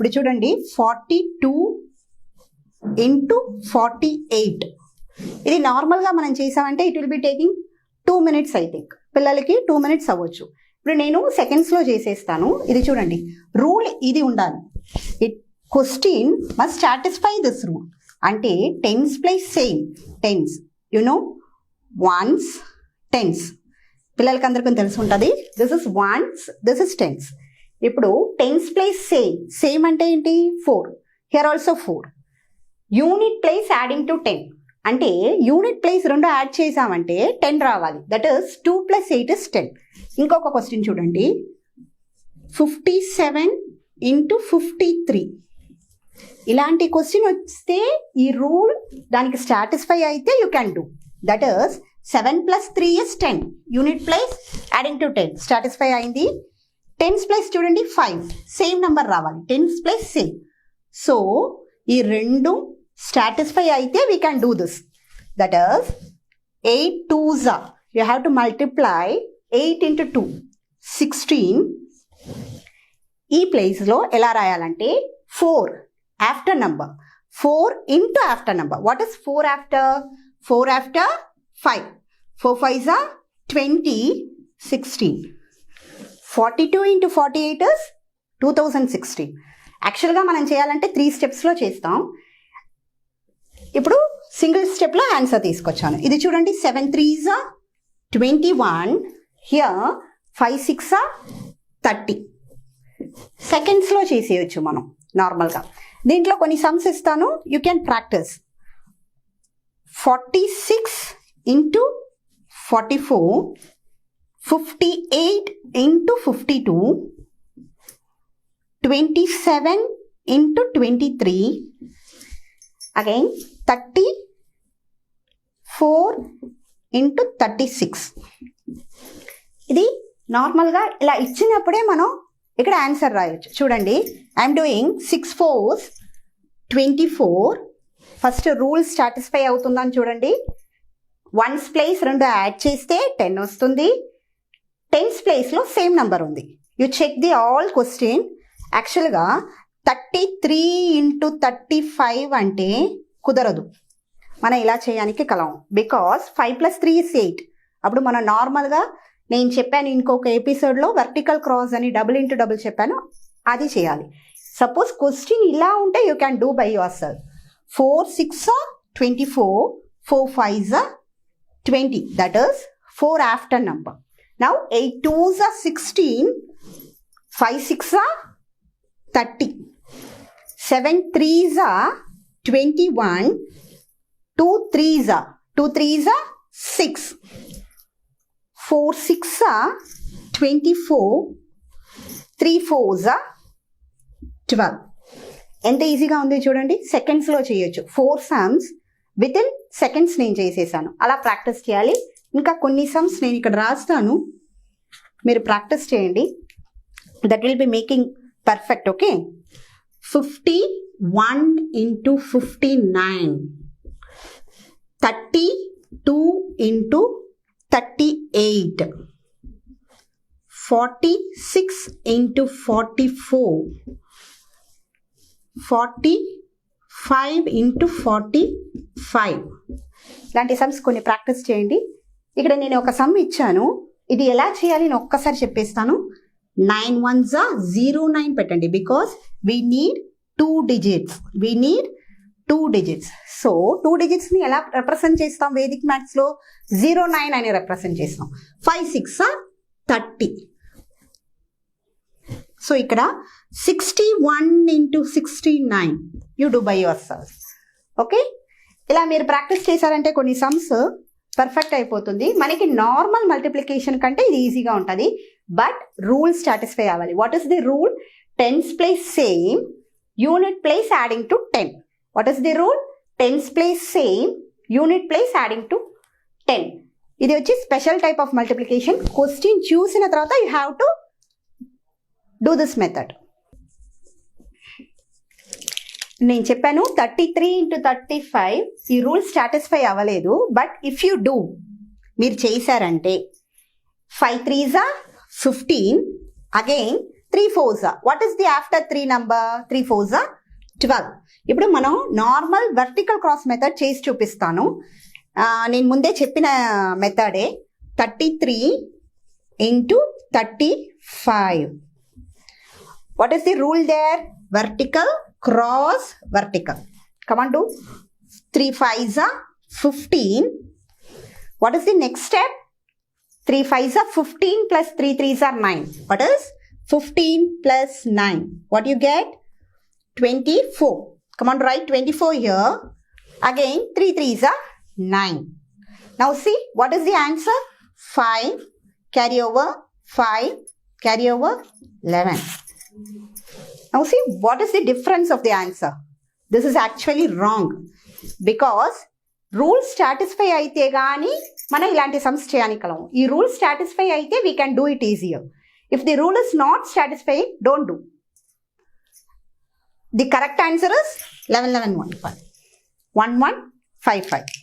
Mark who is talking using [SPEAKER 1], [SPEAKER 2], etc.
[SPEAKER 1] ఇప్పుడు చూడండి 42 into 48. ఇది నార్మల్గా మనం చేసామంటే it will be taking 2 minutes I think. పిల్లలకి 2 minutes అవ్వచ్చు. ఇప్పుడు నేను సెకండ్స్లో చేసేస్తాను. ఇది చూడండి, రూల్ ఇది ఉండాలి. It question must satisfy this rule. అంటే tens plus same tens, you know ones tens, పిల్లలకి అందరికీ తెలిసి ఉంటుంది. This is ones, this is tens. ఇప్పుడు టెన్స్ ప్లస్ సేమ్, సేమ్ అంటే ఏంటి? 4. Here also 4. Unit place adding to 10 అంటే యూనిట్ ప్లేస్ రెండు యాడ్ చేసామంటే 10 రావాలి. That is 2 + 8 is 10. ఇంకొక క్వశ్చన్ చూడండి, 57 into 53. ఇలాంటి క్వశ్చన్ వస్తే ఈ రూల్ దానికి సాటిస్ఫై అయితే you can do. That is 7 + 3 is 10. Unit place adding to 10 satisfy అయింది. 10s ప్లేస్ చూడండి 5, సేమ్ నెంబర్ రావాలి. 10s place same. సో ఈ రెండు satisfy అయితే we can do this. That is 8 2s are, you have to multiply 8 into 2, 16. ఈ ప్లేస్లో ఎలా రాయాలంటే 4 after number, 4 into after number. What is 4 after? 4 after 5. 4 5s are 20, 16. 42 into 48 is 2016. యాక్చువల్గా మనం చేయాలంటే 3 స్టెప్స్లో చేస్తాం. ఇప్పుడు సింగిల్ స్టెప్లో ఆన్సర్ తీసుకొచ్చాను. ఇది చూడండి, 7 3s are 21. Here 5 6 are 30. సెకండ్స్లో చేసేయచ్చు మనం నార్మల్గా. దీంట్లో కొన్ని సమ్స్ ఇస్తాను, you can practice. 46 into 44, 58 into 52, 27 into 23, again 34 into 36. ఇది నార్మల్గా ఇలా ఇచ్చినప్పుడే మనం ఇక్కడ ఆన్సర్ రాయొచ్చు. చూడండి, I'm doing 6 4s 24. First rule satisfy అవుతుందని చూడండి. 1s ప్లేస్ రెండు యాడ్ చేస్తే 10 వస్తుంది. 10s ప్లేస్లో సేమ్ నెంబర్ ఉంది. You check the all question. యాక్చువల్గా 33 into 35 అంటే కుదరదు, మనం ఇలా చేయడానికి కలం. Because 5 + 3 is 8. అప్పుడు మనం నార్మల్గా నేను చెప్పాను ఇంకొక ఎపిసోడ్లో వర్టికల్ క్రాస్ అని డబుల్ ఇంటూ డబుల్ చెప్పాను, అది చేయాలి. సపోజ్ క్వశ్చన్ ఇలా ఉంటే you can do by your self. 4 6 are 24, 4 5s are 20. That is 4 after number. Now 8 2s are 16, 5 6 are 30, 7 3s are 21, 2 3s are 6, 4 6 are 24, 3 4s are 12. ఎంత ఈజీగా ఉంది చూడండి. సెకండ్స్లో చేయొచ్చు. 4 sums విత్ ఇన్ సెకండ్స్ నేను చేసేసాను. అలా ప్రాక్టీస్ చేయాలి. ఇంకా కొన్ని సమ్స్ నేను ఇక్కడ రాస్తాను, మీరు ప్రాక్టీస్ చేయండి. That will be making perfect. Okay, 51 into 59, 32 into 38, 46 into 44, 45 into 45. ఇలాంటి సమ్స్ కొన్ని ప్రాక్టీస్ చేయండి. ఇక్కడ నేను ఒక సమ్ ఇచ్చాను, ఇది ఎలా చేయాలి నేను ఒక్కసారి చెప్పేస్తాను. 9 1s are 09 పెట్టండి. Because we need 2 digits. We need 2 digits. So 2 digitsని ఎలా రిప్రజెంట్ చేస్తాం వేదిక్ మ్యాథ్స్లో? 09 అని రిప్రజెంట్ చేస్తాం. 5 6 are 30. సో ఇక్కడ 61 into 69 you do by your self. Okay, ఇలా మీరు ప్రాక్టీస్ చేశారంటే కొన్ని సమ్స్ పర్ఫెక్ట్ అయిపోతుంది. మనకి నార్మల్ మల్టిప్లికేషన్ కంటే ఇది ఈజీగా ఉంటుంది. బట్ రూల్ సాటిస్ఫై అవ్వాలి. What is the rule? 10s place same, unit place adding to 10. What is the rule? 10s place same, unit place adding to 10. ఇది వచ్చి special type of multiplication. Question చూసిన తర్వాత you have to do this method. నేను చెప్పాను 33 into 35 ఈ rule satisfy అవ్వలేదు. But if you do, మీరు చేశారంటే 5 3s are 15, again 3 4s. What is the after 3 number? 3 4s 12. ఇప్పుడు మనం నార్మల్ వర్టికల్ క్రాస్ మెథడ్ చేసి చూపిస్తాను. నేను ముందే చెప్పిన మెథడే 33 into 35. What is the rule there? Vertical cross vertical. Come on, do 3 5s are 15. What is the next step? 3 5s are 15 plus 3 3s are 9. What is 15 plus 9? What you get? 24. Come on, write 24 here. Again 3 3s are 9. Now see, what is the answer? 5 carry over 5 carry over 11. Now see, what is the difference of the answer? This is actually wrong because rule satisfy అయితే కానీ మనం ఇలాంటి sums చేయగలం. ఈ rule satisfy అయితే we can do it easier. If the rule is not satisfy, don't do. The correct answer is 11 11 1 5 11 5 5.